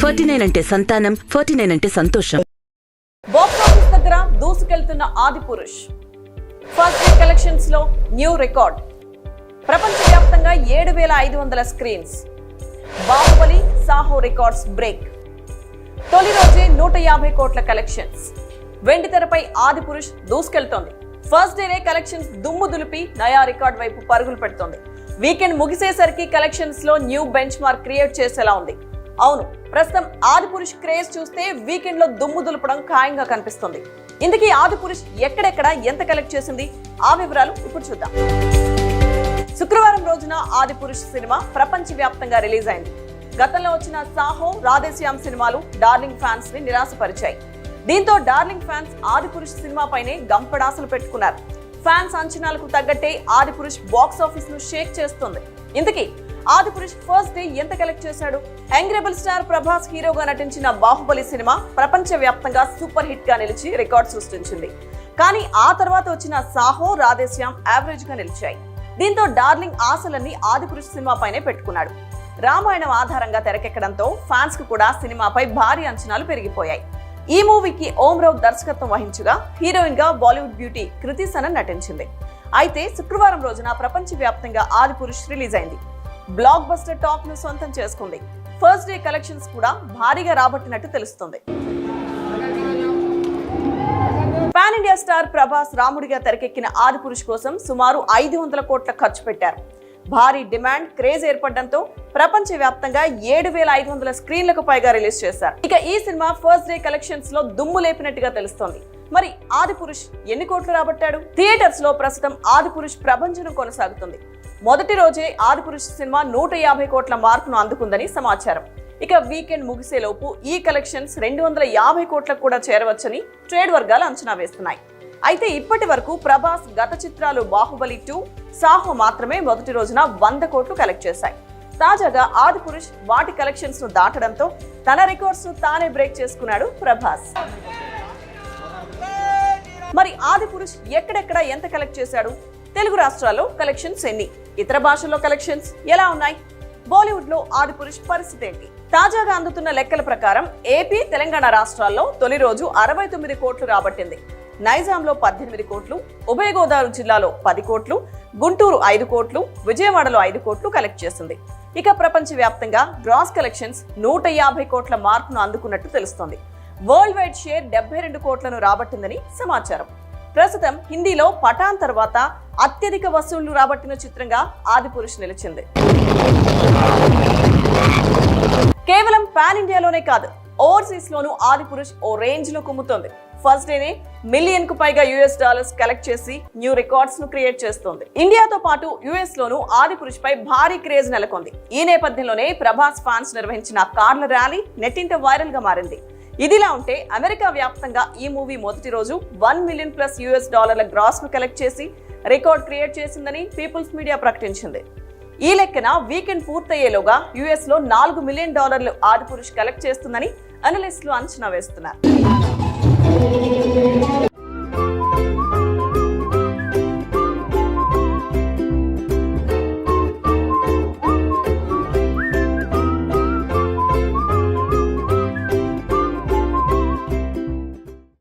49 అంటే సంతానం, 49 అంటే సంతోషం. బాక్స్ ఆఫీస్ దగ్గర దూసుకెళ్తున్న ఆదిపురుష్ ఫస్ట్ డే కలెక్షన్స్ లో న్యూ రికార్డ్. ప్రపంచవ్యాప్తంగా 7,500 screens. Baahubali, Saaho records break. తొలి రోజే 150 కోట్ల కలెక్షన్స్. వెండి తెరపై ఆదిపురుష్ దూసుకెళ్తోంది. ఫస్ట్ డేనే కలెక్షన్స్ దుమ్ము దులిపి నయా రికార్డ్ వైపు పరుగులు పెడుతోంది. వీకెండ్ ముగిసేసరికి కలెక్షన్స్ లో న్యూ బెంచ్ మార్క్ క్రియేట్ చేసేలా ఉంది. అవును, ప్రస్తుతం ఆదిపురుష్ క్రేజ్ చూస్తే వీకెండ్ లో దుమ్ము దులపడం ఖాయంగా కనిపిస్తుంది. ఇందుకీ ఆదిపురుష్ ఎక్కడెక్కడ ఎంత కలెక్ట్ చేసింది, ఆ వివరాలు ఇప్పుడు చూద్దాం. శుక్రవారం రోజున ఆదిపురుష్ సినిమా ప్రపంచవ్యాప్తంగా రిలీజ్ అయింది. గతంలో వచ్చిన సాహో, రాధేశ్యామ్ సినిమాలు డార్లింగ్ ఫ్యాన్స్ ని నిరాశపరిచాయి. దీంతో డార్లింగ్ ఫ్యాన్స్ ఆదిపురుష్ సినిమాపైనే గంపడాసలు పెట్టుకున్నారు. ఫ్యాన్స్ అంచనాలకు తగ్గట్టే ఆదిపురుష్ బాక్స్ ఆఫీస్ ను షేక్ చేస్తుంది. ఇందుకీ ఆదిపురుష్ ఫస్ట్ డే ఎంత కలెక్ట్ చేశాడు? యంగ్ రెబల్ స్టార్ ప్రభాస్ హీరోగా నటించిన బాహుబలి సినిమా ప్రపంచవ్యాప్తంగా సూపర్ హిట్ గా నిలిచి రికార్డ్ సృష్టించింది. కానీ ఆ తర్వాత వచ్చిన సాహో, రాధేశ్యామ్ యావరేజ్ గా నిలిచాయి. దీంతో డార్లింగ్ ఆశలన్నీ ఆదిపురుష్ సినిమాపైనే పెట్టుకున్నాడు. రామాయణం ఆధారంగా తెరకెక్కడంతో ఫ్యాన్స్ కు కూడా సినిమాపై భారీ అంచనాలు పెరిగిపోయాయి. ఈ మూవీకి ఓం రావు దర్శకత్వం వహించగా హీరోయిన్ గా బాలీవుడ్ బ్యూటీ కృతి సనన్ నటించింది. అయితే శుక్రవారం రోజున ప్రపంచవ్యాప్తంగా ఆదిపురుష్ రిలీజ్ అయింది. బ్లాక్ బస్టర్ టాక్ ను సొంతం చేసుకుంది. ఫస్ట్ డే కలెక్షన్స్ కూడా భారీగా రాబట్టినట్టు తెలుస్తుంది. పాన్ ఇండియా స్టార్ ప్రభాస్ రాముడిగా తెరకెక్కిన ఆదిపురుష్ కోసం సుమారు 500 కోట్ల ఖర్చు పెట్టారు. భారీ డిమాండ్, క్రేజ్ ఏర్పడడంతో ప్రపంచవ్యాప్తంగా 7,500 స్క్రీన్లకు పైగా రిలీజ్ చేశారు. ఇక ఈ సినిమా ఫస్ట్ డే కలెక్షన్స్ లో దుమ్ము లేపినట్టుగా తెలుస్తోంది. మరి ఆదిపురుష్ ఎన్ని కోట్లు రాబట్టాడు? థియేటర్స్ లో ప్రస్తుతం ఆదిపురుష్ ప్రభంజనం కొనసాగుతుంది. మొదటి రోజే ఆదిపురుష్ సినిమా 150 కోట్ల మార్కును అందుకుందని సమాచారం. ఇక వీకెండ్ ముగిసేలోపు ఈ కలెక్షన్స్ 250 కోట్లకు కూడా చేరవచ్చని ట్రేడ్ వర్గాలు అంచనా వేస్తున్నాయి. అయితే ఇప్పటి వరకు ప్రభాస్ గత చిత్రాలు బాహుబలి 2, సాహో మాత్రమే మొదటి రోజున 100 కోట్లు కలెక్ట్ చేశాయి. తాజాగా ఆదిపురుష్ వాటి కలెక్షన్స్ ను దాటడంతో తన రికార్డ్స్ ను తానే బ్రేక్ చేసుకున్నాడు ప్రభాస్. మరి ఆదిపురుష్ ఎక్కడెక్కడ ఎంత కలెక్ట్ చేశాడు? తెలుగు రాష్ట్రాల్లో కలెక్షన్స్ ఎన్ని? ఇతర భాషల్లో కలెక్షన్స్ ఎలా ఉన్నాయి? బాలీవుడ్ లో ఆదిపురుష్ పరిస్థితి ఏంటి? తాజాగా అందుతున్న లెక్కల ప్రకారం ఏపీ, తెలంగాణ రాష్ట్రాల్లో తొలి రోజు 69 కోట్లు రాబట్టింది. నైజాంలో 18 కోట్లు, ఉభయ గోదావరి జిల్లాలో 10 కోట్లు, గుంటూరు 5 కోట్లు, విజయవాడలో 5 కోట్లు కలెక్ట్ చేసింది. ఇక ప్రపంచవ్యాప్తంగా గ్రాస్ కలెక్షన్స్ 150 కోట్ల మార్కును అందుకున్నట్టు తెలుస్తోంది. వరల్డ్ వైడ్ షేర్ 72 కోట్లను రాబట్టిందని సమాచారం. ప్రస్తుతం హిందీలో పఠాన్ తర్వాత అత్యధిక వసూళ్లు రాబట్టిన చిత్రంగా ఆదిపురుష్ నిలిచింది. కేవలం పాన్ ఇండియాలోనే కాదు, ఓవర్సీస్ లోనూ ఆదిపురుష్ ఓ రేంజ్ లో కుమ్ముతోంది. ఫస్ట్ డేనే మిలియన్ కు పైగా US కలెక్ట్ చేసి న్యూ రికార్డ్స్ ను క్రియేట్ చేస్తోంది. ఇండియాతో పాటు US లోనూ ఆదిపురుష్ పై భారీ క్రేజ్ నెలకొంది. ఈ నేపథ్యంలోనే ప్రభాస్ ఫ్యాన్స్ నిర్వహించిన కార్ల ర్యాలీ నెట్టింట వైరల్ గా మారింది. ఇదిలా ఉంటే అమెరికా వ్యాప్తంగా ఈ మూవీ మొదటి రోజు $1 మిలియన్ ప్లస్ గ్రాస్ ను కలెక్ట్ చేసి రికార్డ్ క్రియేట్ చేసిందని పీపుల్స్ మీడియా ప్రకటించింది. ఈ లెక్కన వీకెండ్ పూర్తయ్యేలోగా US లో $4 మిలియన్ ఆదిపురుష్ కలెక్ట్ చేస్తుందని అనలిస్టులు అంచనా వేస్తున్నారు.